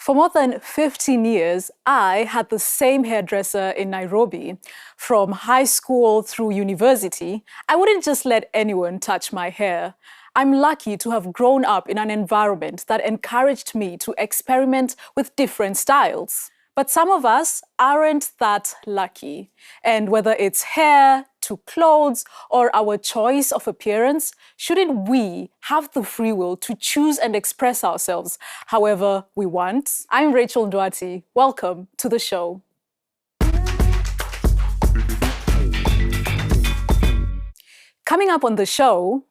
For more than 15 years, I had the same hairdresser in Nairobi. From high school through university, I wouldn't just let anyone touch my hair. I'm lucky to have grown up in an environment that encouraged me to experiment with different styles. But some of us aren't that lucky. And whether it's hair, to clothes, or our choice of appearance, shouldn't we have the free will to choose and express ourselves however we want? I'm Rachel Nduati. Welcome to the show. Coming up on the show,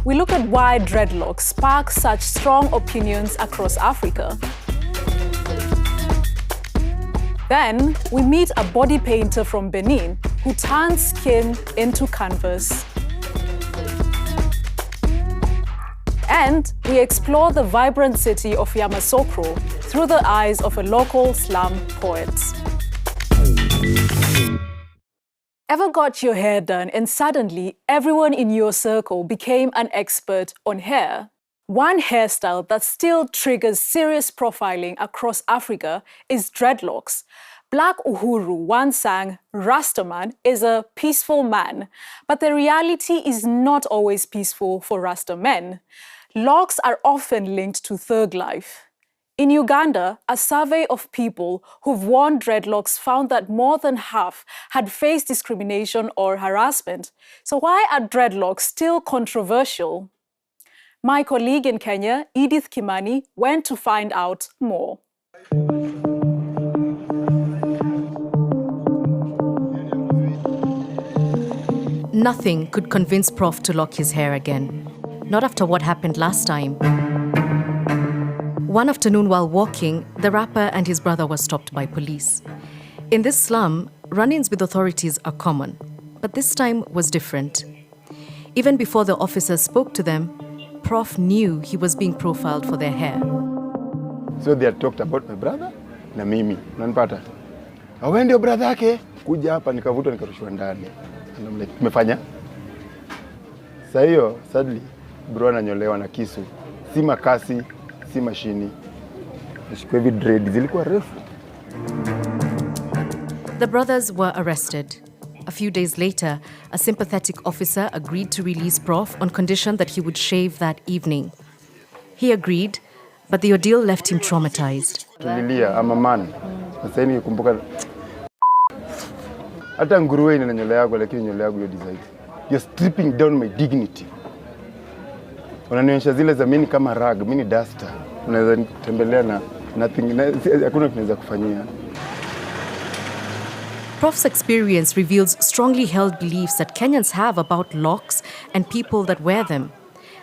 we look at why dreadlocks spark such strong opinions across Africa. Then, we meet a body painter from Benin who turns skin into canvas. And we explore the vibrant city of Yamoussoukro through the eyes of a local slum poet. Ever got your hair done and suddenly everyone in your circle became an expert on hair? One hairstyle that still triggers serious profiling across Africa is dreadlocks. Black Uhuru once sang, "Rastaman is a peaceful man," but the reality is not always peaceful for Rasta men. Locks are often linked to thug life. In Uganda, a survey of people who've worn dreadlocks found that more than half had faced discrimination or harassment. So why are dreadlocks still controversial? My colleague in Kenya, Edith Kimani, went to find out more. Nothing could convince Prof to lock his hair again. Not after what happened last time. One afternoon while walking, the rapper and his brother were stopped by police. In this slum, run-ins with authorities are common, but this time was different. Even before the officers spoke to them, Prof knew he was being profiled for their hair. So they had talked about my brother na mimi. Unanipata? Wewe ndio brother yake? Kuja hapa nikavutwa nikarushwa ndani. And I'm like, tumefanya? Sasa hiyo, sadly, bro ananyolewa na kisu. Si makasi, si mashini. Nishikwe hivi dread zilikuwa refu. The brothers were arrested. A few days later, a sympathetic officer agreed to release Prof on condition that he would shave that evening. He agreed, but the ordeal left him traumatized. Tulilia, I'm a man. Sasa hivi nikumbuka hata nguruwe ina nywele yako lakini nywele yako hiyo design. You're stripping down my dignity. Unanionyesha zile za mimi kama rag, mimi ni duster. Unaweza nitembelea na nothing, hakuna kinaweza kufanyia. Prof's experience reveals strongly held beliefs that Kenyans have about locks and people that wear them,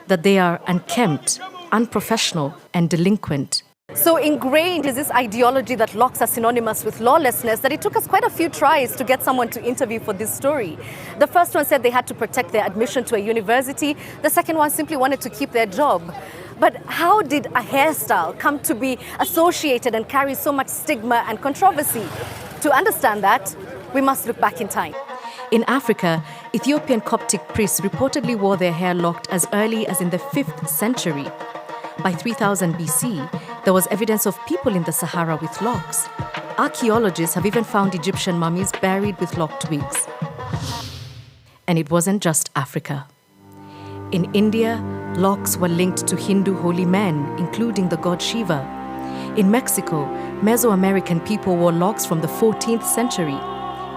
that they are unkempt, unprofessional, and delinquent. So ingrained is this ideology that locks are synonymous with lawlessness that it took us quite a few tries to get someone to interview for this story. The first one said they had to protect their admission to a university. The second one simply wanted to keep their job. But how did a hairstyle come to be associated and carry so much stigma and controversy? To understand that, we must look back in time. In Africa, Ethiopian Coptic priests reportedly wore their hair locked as early as in the 5th century. By 3000 BC, there was evidence of people in the Sahara with locks. Archaeologists have even found Egyptian mummies buried with locked wigs. And it wasn't just Africa. In India, locks were linked to Hindu holy men, including the god Shiva. In Mexico, Mesoamerican people wore locks from the 14th century.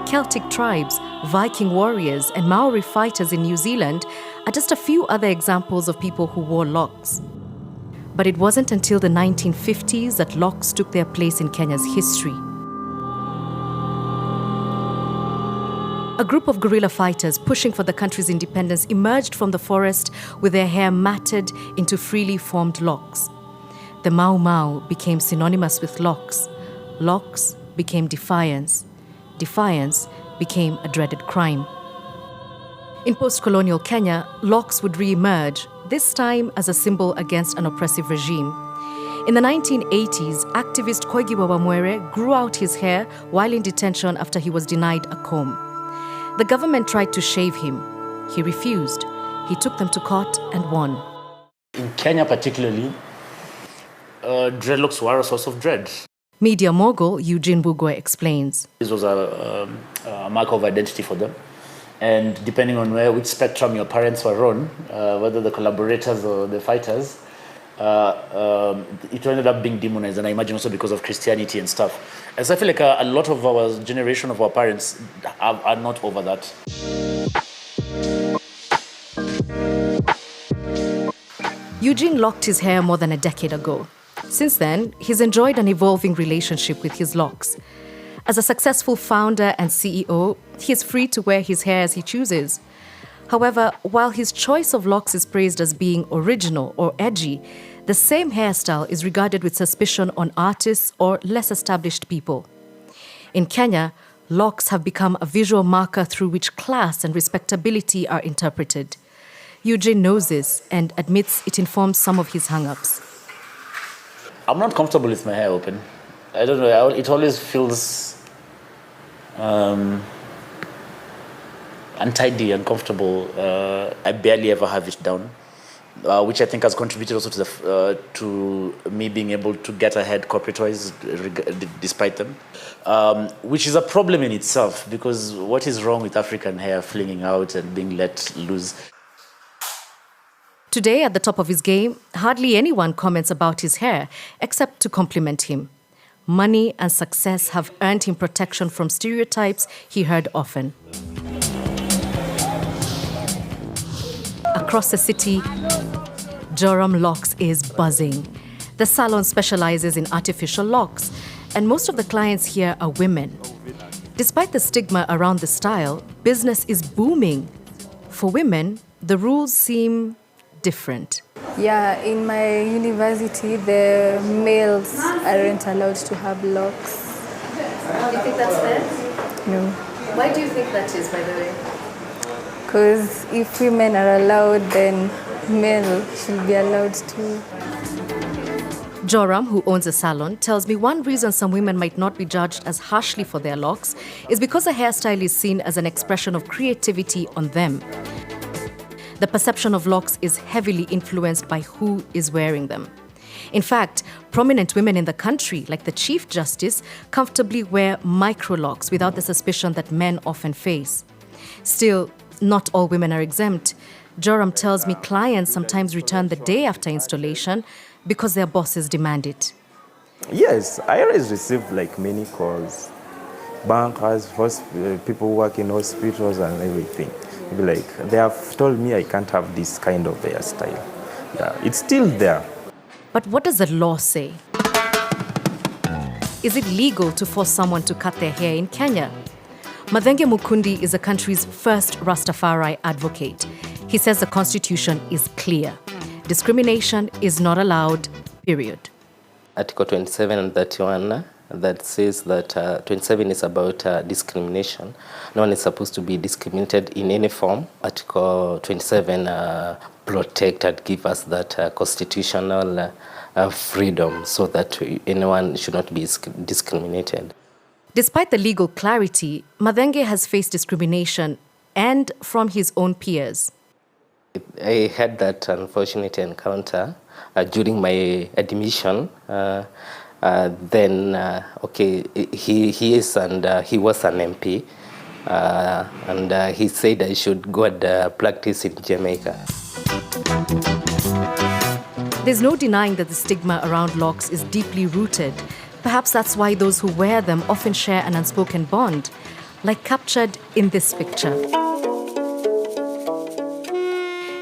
Celtic tribes, Viking warriors, and Maori fighters in New Zealand are just a few other examples of people who wore locks. But it wasn't until the 1950s that locks took their place in Kenya's history. A group of guerrilla fighters pushing for the country's independence emerged from the forest with their hair matted into freely formed locks. The Mau Mau became synonymous with locks. Locks became defiance. Defiance became a dreaded crime. In post-colonial Kenya, locks would re-emerge, this time as a symbol against an oppressive regime. In the 1980s, activist Koigi Wawamwere grew out his hair while in detention after he was denied a comb. The government tried to shave him. He refused. He took them to court and won. In Kenya particularly, Dreadlocks were a source of dread. Media mogul Eugene Bugwe explains. This was a mark of identity for them. And depending on which spectrum your parents were on, whether the collaborators or the fighters, it ended up being demonized. And I imagine also because of Christianity and stuff. And so I feel like a lot of our generation of our parents are not over that. Eugene locked his hair more than a decade ago. Since then, he's enjoyed an evolving relationship with his locks. As a successful founder and CEO, he's free to wear his hair as he chooses. However, while his choice of locks is praised as being original or edgy, the same hairstyle is regarded with suspicion on artists or less established people. In Kenya, locks have become a visual marker through which class and respectability are interpreted. Eugene knows this and admits it informs some of his hang-ups. I'm not comfortable with my hair open. I don't know, it always feels untidy, uncomfortable. I barely ever have it down, which I think has contributed also to me being able to get ahead corporate-wise despite them, which is a problem in itself, because what is wrong with African hair flinging out and being let loose? Today, at the top of his game, hardly anyone comments about his hair, except to compliment him. Money and success have earned him protection from stereotypes he heard often. Across the city, Joram Locks is buzzing. The salon specializes in artificial locks, and most of the clients here are women. Despite the stigma around the style, business is booming. For women, the rules seem different. Yeah, in my university, the males aren't allowed to have locks. You think that's fair? No. Why do you think that is, by the way? Because if women are allowed, then men should be allowed too. Joram, who owns a salon, tells me one reason some women might not be judged as harshly for their locks is because a hairstyle is seen as an expression of creativity on them. The perception of locks is heavily influenced by who is wearing them. In fact, prominent women in the country, like the Chief Justice, comfortably wear micro-locks without the suspicion that men often face. Still, not all women are exempt. Joram tells me clients sometimes return the day after installation because their bosses demand it. Yes, I always receive many calls. Bankers, people who work in hospitals and everything. They have told me I can't have this kind of hairstyle. Yeah, it's still there. But what does the law say? Is it legal to force someone to cut their hair in Kenya? Mathenge Mukundi is the country's first Rastafari advocate. He says the constitution is clear. Discrimination is not allowed, period. Article 27 and 31 that says that 27 is about discrimination. No one is supposed to be discriminated in any form. Article 27 protect and give us that constitutional freedom so that anyone should not be discriminated. Despite the legal clarity, Mathenge has faced discrimination and from his own peers. I had that unfortunate encounter during my admission. He is and he was an MP, and he said I should go and practice in Jamaica. There's no denying that the stigma around locks is deeply rooted. Perhaps that's why those who wear them often share an unspoken bond, like captured in this picture.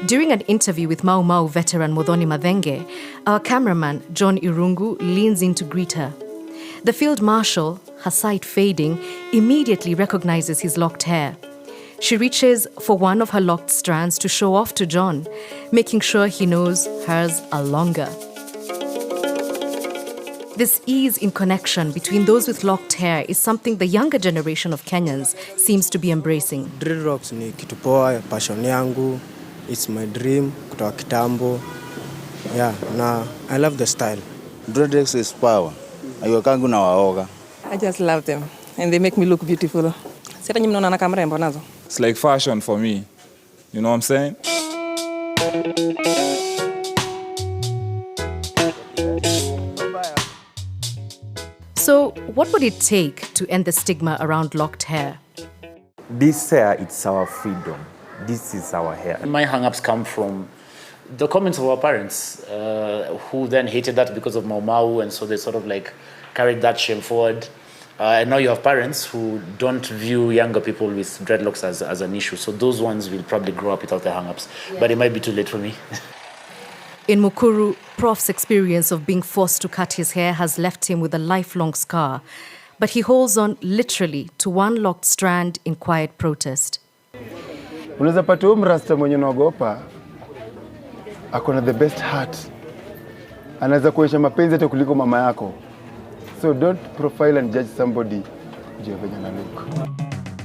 During an interview with Mau Mau veteran Modoni Mathenge, our cameraman, John Irungu, leans in to greet her. The field marshal, her sight fading, immediately recognizes his locked hair. She reaches for one of her locked strands to show off to John, making sure he knows hers are longer. This ease in connection between those with locked hair is something the younger generation of Kenyans seems to be embracing. Dreadlocks ni kitu poa, passion yangu. It's my dream kutoka kitambo. Yeah, I love the style. Dreadlocks is power. Aiwakangu na waoga. I just love them and they make me look beautiful. Sasa nyinyi mnaona kama rembo nazo. It's like fashion for me. You know what I'm saying? So, what would it take to end the stigma around locked hair? This hair, it's our freedom. This is our hair. My hang-ups come from the comments of our parents, who then hated that because of Mau Mau, and so they sort of like carried that shame forward. And now you have parents who don't view younger people with dreadlocks as an issue. So those ones will probably grow up without their hang-ups. Yeah. But it might be too late for me. In Mukuru, Prof's experience of being forced to cut his hair has left him with a lifelong scar. But he holds on literally to one locked strand in quiet protest. Unaweza pata mrasta mwenye unaogopa akona the best heart. Anaweza kuonyesha mapenzi hata kuliko mama yako. So don't profile and judge somebody.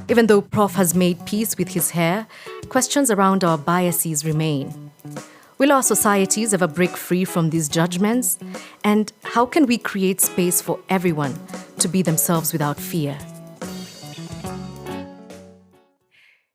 Even though Prof has made peace with his hair, questions around our biases remain. Will our societies ever break free from these judgments? And how can we create space for everyone to be themselves without fear?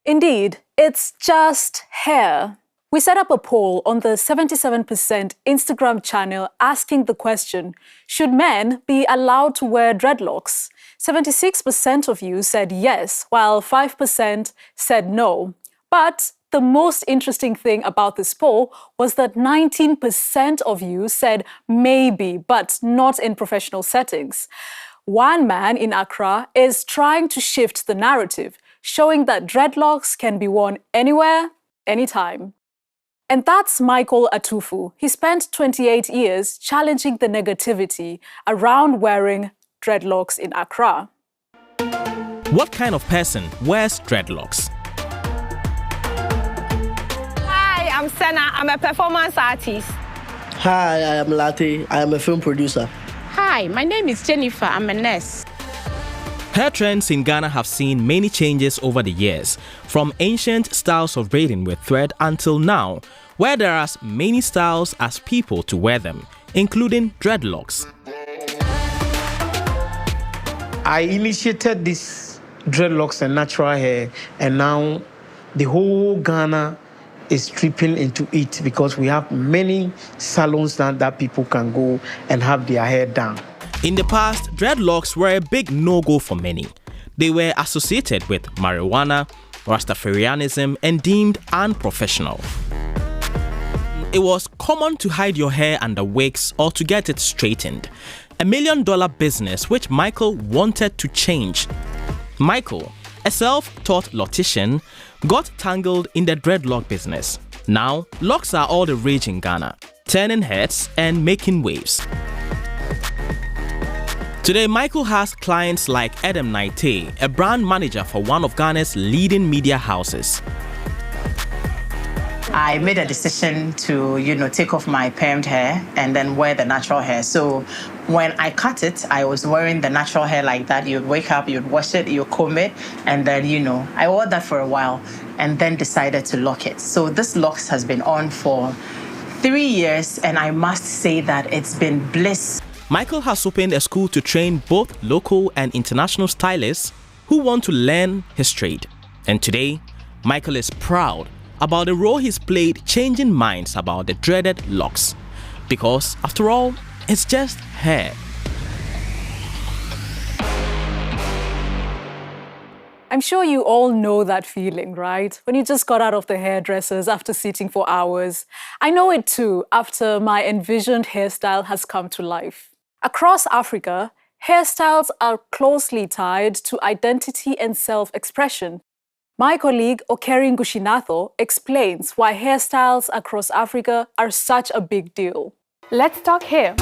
Indeed, it's just hair. We set up a poll on the 77% Instagram channel asking the question, should men be allowed to wear dreadlocks? 76% of you said yes, while 5% said no. But the most interesting thing about this poll was that 19% of you said maybe, but not in professional settings. One man in Accra is trying to shift the narrative, showing that dreadlocks can be worn anywhere, anytime. And that's Michael Atufu. He spent 28 years challenging the negativity around wearing dreadlocks in Accra. What kind of person wears dreadlocks? Hi, I'm Senna. I'm a performance artist. Hi, I am Latte. I am a film producer. Hi, my name is Jennifer. I'm a nurse. Hair trends in Ghana have seen many changes over the years, from ancient styles of braiding with thread until now, where there are as many styles as people to wear them, including dreadlocks. I initiated this dreadlocks and natural hair, and now the whole Ghana is stripping into it because we have many salons now that people can go and have their hair done. In the past, dreadlocks were a big no-go for many. They were associated with marijuana, Rastafarianism, and deemed unprofessional. It was common to hide your hair under wigs or to get it straightened. $1 million business which Michael wanted to change. Michael, a self-taught loctician, got tangled in the dreadlock business. Now, locks are all the rage in Ghana, turning heads and making waves. Today, Michael has clients like Adam Naite, a brand manager for one of Ghana's leading media houses. I made a decision to, take off my permed hair and then wear the natural hair. So when I cut it, I was wearing the natural hair like that. You'd wake up, you'd wash it, you'd comb it, and then, I wore that for a while and then decided to lock it. So this locks has been on for 3 years, and I must say that it's been bliss. Michael has opened a school to train both local and international stylists who want to learn his trade. And today, Michael is proud about the role he's played changing minds about the dreaded locks. Because, after all, it's just hair. I'm sure you all know that feeling, right? When you just got out of the hairdressers after sitting for hours. I know it too, after my envisioned hairstyle has come to life. Across Africa, hairstyles are closely tied to identity and self-expression. My colleague Okeri Ngushinatho explains why hairstyles across Africa are such a big deal. Let's talk hair.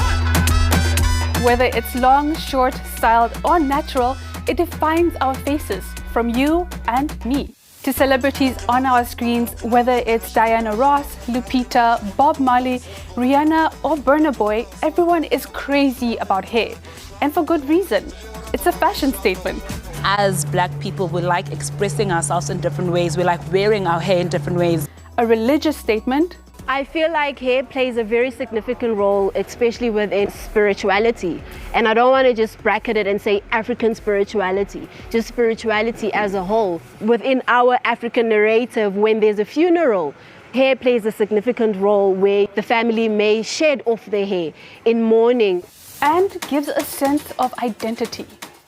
Whether it's long, short, styled, or natural, it defines our faces, from you and me. To celebrities on our screens, whether it's Diana Ross, Lupita, Bob Marley, Rihanna, or Burna Boy, everyone is crazy about hair. And for good reason. It's a fashion statement. As Black people, we like expressing ourselves in different ways. We like wearing our hair in different ways. A religious statement. I feel like hair plays a very significant role, especially within spirituality. And I don't want to just bracket it and say African spirituality, just spirituality as a whole. Within our African narrative, when there's a funeral, hair plays a significant role where the family may shed off their hair in mourning. and gives a sense of identity.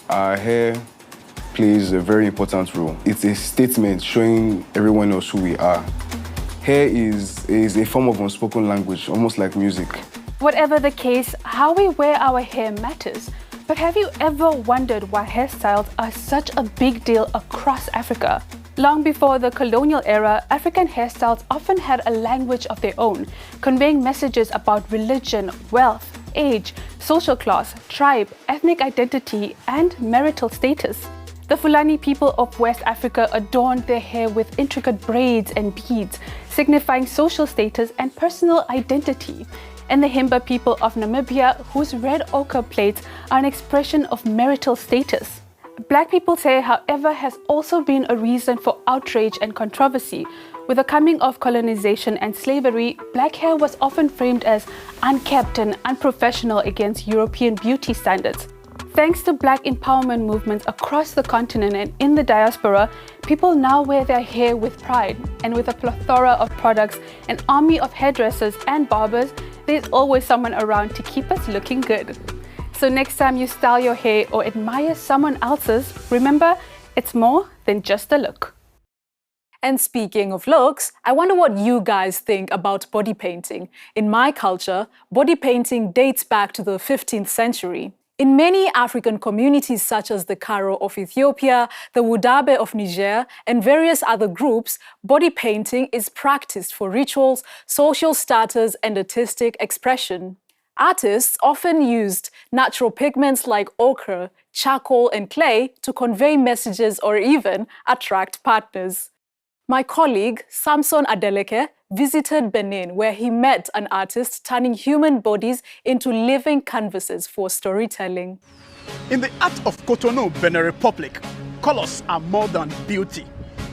Our hair plays a very important role. It's a statement showing everyone else who we are. Hair is a form of unspoken language, almost like music. Whatever the case, how we wear our hair matters. But have you ever wondered why hairstyles are such a big deal across Africa? Long before the colonial era, African hairstyles often had a language of their own, conveying messages about religion, wealth, age, social class, tribe, ethnic identity, and marital status. The Fulani people of West Africa adorned their hair with intricate braids and beads, signifying social status and personal identity. And the Himba people of Namibia, whose red ochre plates are an expression of marital status. Black people's hair, however, has also been a reason for outrage and controversy. With the coming of colonization and slavery, black hair was often framed as unkempt and unprofessional against European beauty standards. Thanks to black empowerment movements across the continent and in the diaspora, people now wear their hair with pride. And with a plethora of products, an army of hairdressers and barbers, there's always someone around to keep us looking good. So next time you style your hair or admire someone else's, remember, it's more than just a look. And speaking of looks, I wonder what you guys think about body painting. In my culture, body painting dates back to the 15th century. In many African communities such as the Karo of Ethiopia, the Wudabe of Niger, and various other groups, body painting is practiced for rituals, social status, and artistic expression. Artists often used natural pigments like ochre, charcoal, and clay to convey messages or even attract partners. My colleague, Samson Adeleke, visited Benin, where he met an artist turning human bodies into living canvases for storytelling. In the art of Cotonou, Benin Republic, colors are more than beauty.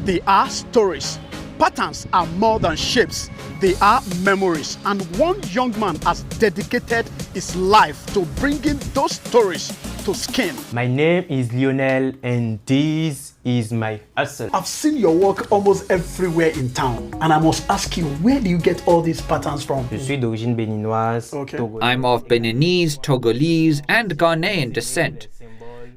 They are stories. Patterns are more than shapes. They are memories. And one young man has dedicated his life to bringing those stories to skin. My name is Lionel and this is my hustle. I've seen your work almost everywhere in town, and I must ask you, where do you get all these patterns from? Je suis d'origine béninoise. I'm of Beninese, Togolese, and Ghanaian descent.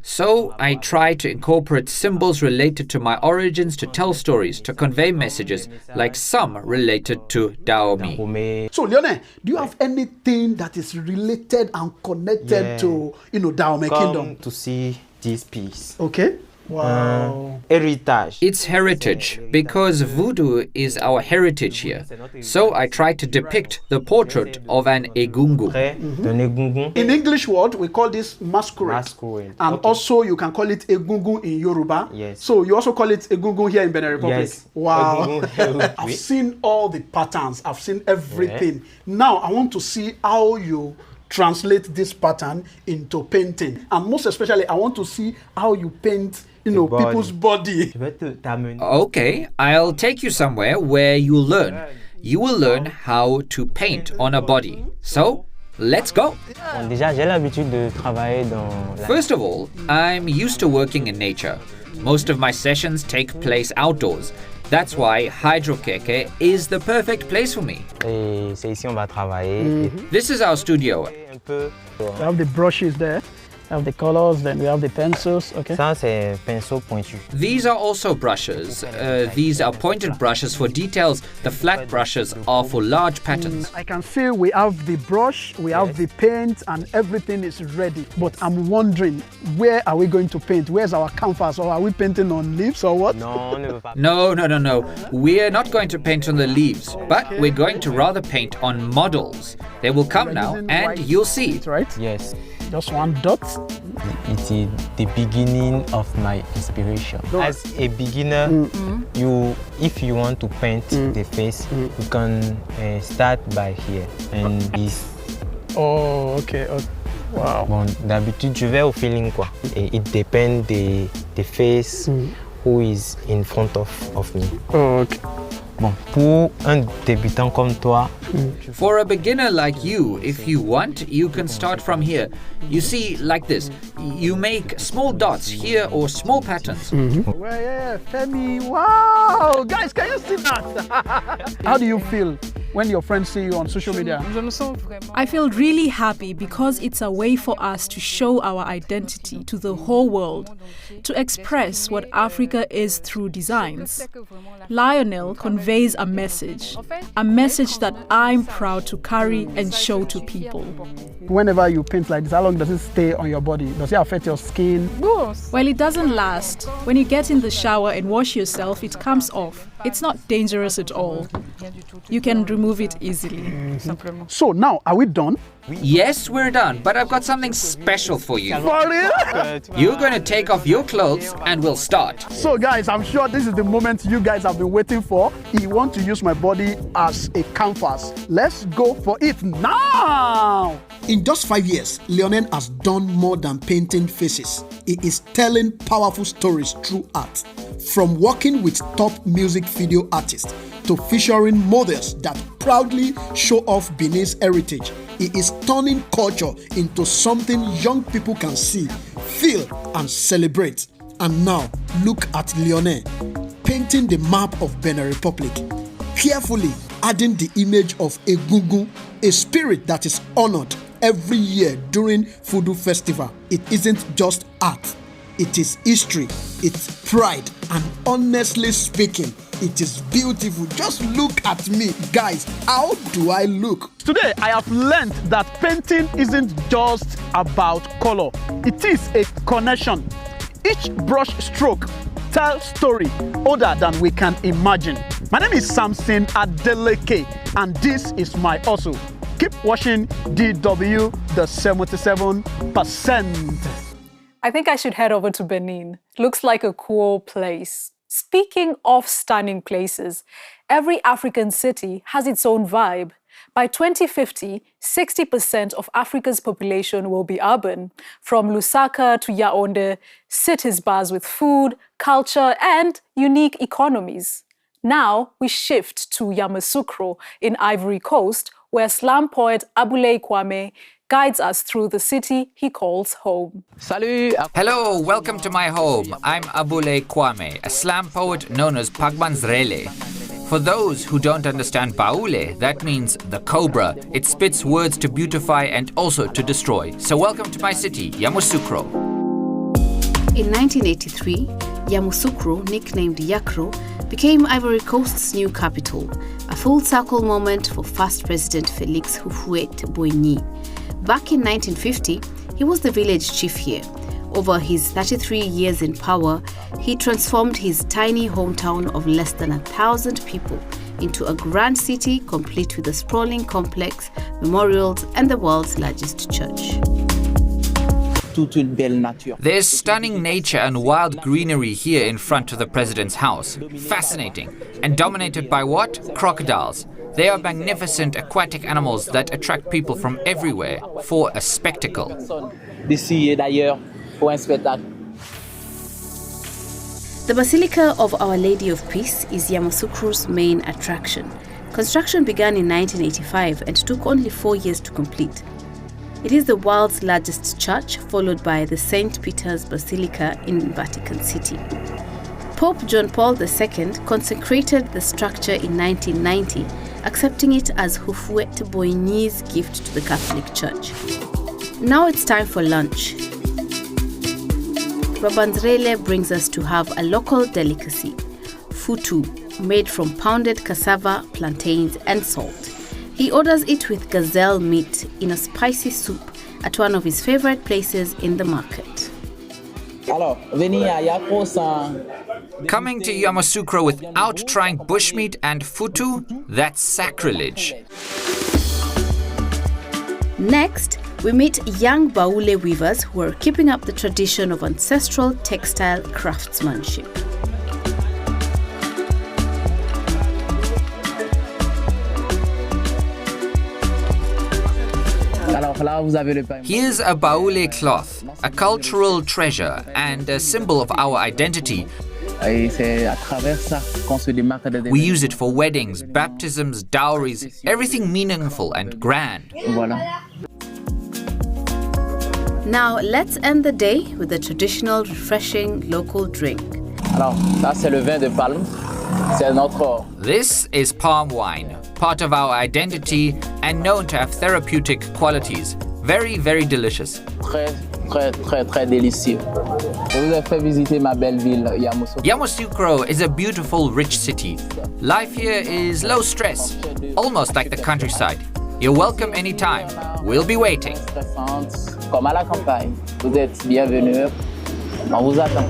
So I try to incorporate symbols related to my origins to tell stories, to convey messages, like some related to Dahomey. So Lionel, do you have anything that is related and connected to, Dahomey Kingdom? To see this piece. Okay. Wow. Heritage. It's heritage because voodoo is our heritage here. So I try to depict the portrait of an egungun. In English word, we call this masquerade. And also you can call it egungun in Yoruba. Yes. So you also call it egungun here in Benin Republic. Yes. Wow. I've seen all the patterns. I've seen everything. Yeah. Now I want to see how you translate this pattern into painting. And most especially, I want to see how you paint people's body. Okay, I'll take you somewhere where you'll learn. You will learn how to paint on a body. So, let's go. First of all, I'm used to working in nature. Most of my sessions take place outdoors. That's why Hydrokeke is the perfect place for me. This is our studio. We have the brushes there. We have the colors, then we have the pencils. Okay. These are also brushes. These are pointed brushes for details. The flat brushes are for large patterns. I can see we have the brush, we have the paint, and everything is ready. But I'm wondering, where are we going to paint? Where's our canvas? Or are we painting on leaves or what? No. We're not going to paint on the leaves, but we're going to rather paint on models. They will come now, and you'll see. Right? Yes. Just one dot. It is the beginning of my inspiration. As a beginner, if you want to paint the face, you can start by here. And this. Oh, okay. Wow. Bon, d'habitude, je vais au feeling quoi. Et it depends the face who is in front of me. Oh, okay. Bon, pour un débutant comme toi. For a beginner like you, if you want, you can start from here. You see, like this. You make small dots here or small patterns. Well, yeah, Femi, wow! Guys, can you see that? How do you feel when your friends see you on social media? I feel really happy because it's a way for us to show our identity to the whole world, to express what Africa is through designs. Lionel conveys a message that I'm proud to carry and show to people. Whenever you paint like this, how long does it stay on your body? Does it affect your skin? Well, it doesn't last. When you get in the shower and wash yourself, it comes off. It's not dangerous at all. You can remove it easily. So now, are we done? Yes, we're done, but I've got something special for you. For real? You're going to take off your clothes and we'll start. So guys, I'm sure this is the moment you guys have been waiting for. I want to use my body as a canvas. Let's go for it now! In just 5 years, Lionel has done more than painting faces. He is telling powerful stories through art. From working with top music video artists to featuring models that proudly show off Benin's heritage, he is turning culture into something young people can see, feel, and celebrate. And now, look at Lionel, painting the map of Benin Republic, carefully adding the image of Egungun, a spirit that is honored every year during Fudu Festival. It isn't just art, it is history, it's pride, and honestly speaking, it is beautiful. Just look at me. Guys, how do I look? Today, I have learned that painting isn't just about color. It is a connection. Each brush stroke tells story older than we can imagine. My name is Samson Adeleke, and this is my hustle. Keep watching DW, the 77%. I think I should head over to Benin. Looks like a cool place. Speaking of stunning places, every African city has its own vibe. By 2050, 60% of Africa's population will be urban. From Lusaka to Yaoundé, cities buzz with food, culture, and unique economies. Now we shift to Yamoussoukro in Ivory Coast, where slam poet Aboulay Kwame guides us through the city he calls home. Salut! Hello, welcome to my home. I'm Aboulay Kwame, a slam poet known as Pagbanzrele. For those who don't understand Baoulé, that means the cobra. It spits words to beautify and also to destroy. So welcome to my city, Yamoussoukro. In 1983, Yamoussoukro, nicknamed Yakro, became Ivory Coast's new capital, a full-circle moment for first President Félix Houphouët-Boigny. Back in 1950, he was the village chief here. Over his 33 years in power, he transformed his tiny hometown of less than 1,000 people into a grand city complete with a sprawling complex, memorials, and the world's largest church. There's stunning nature and wild greenery here in front of the president's house. Fascinating. And dominated by what? Crocodiles. They are magnificent aquatic animals that attract people from everywhere for a spectacle. The Basilica of Our Lady of Peace is Yamoussoukro's main attraction. Construction began in 1985 and took only 4 years to complete. It is the world's largest church, followed by the St. Peter's Basilica in Vatican City. Pope John Paul II consecrated the structure in 1990, accepting it as Houphouët-Boigny's gift to the Catholic Church. Now it's time for lunch. Pagbanzrele brings us to have a local delicacy, futu, made from pounded cassava, plantains, and salt. He orders it with gazelle meat in a spicy soup at one of his favorite places in the market. Coming to Yamoussoukro without trying bushmeat and futu? That's sacrilege. Next, we meet young Baoulé weavers who are keeping up the tradition of ancestral textile craftsmanship. Here's a Baoulé cloth, a cultural treasure and a symbol of our identity. We use it for weddings, baptisms, dowries, everything meaningful and grand. Now let's end the day with a traditional, refreshing local drink. This is palm wine. part of our identity and known to have therapeutic qualities. Very, very delicious. Très, très, très, très délicieux. Je vous ai fait visiter ma belle ville, Yamoussoukro. Yamoussoukro is a beautiful, rich city. Life here is low stress, almost like the countryside. You're welcome anytime. We'll be waiting. Comme à la campagne. Vous êtes bienvenus. On vous attend.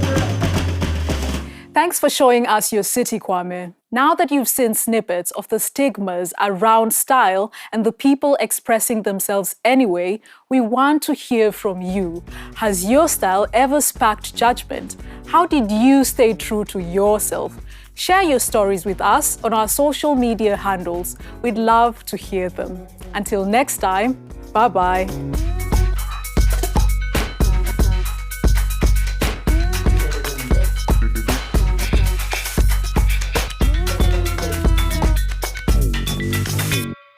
Thanks for showing us your city, Kwame. Now that you've seen snippets of the stigmas around style and the people expressing themselves anyway, we want to hear from you. Has your style ever sparked judgment? How did you stay true to yourself? Share your stories with us on our social media handles. We'd love to hear them. Until next time, bye-bye.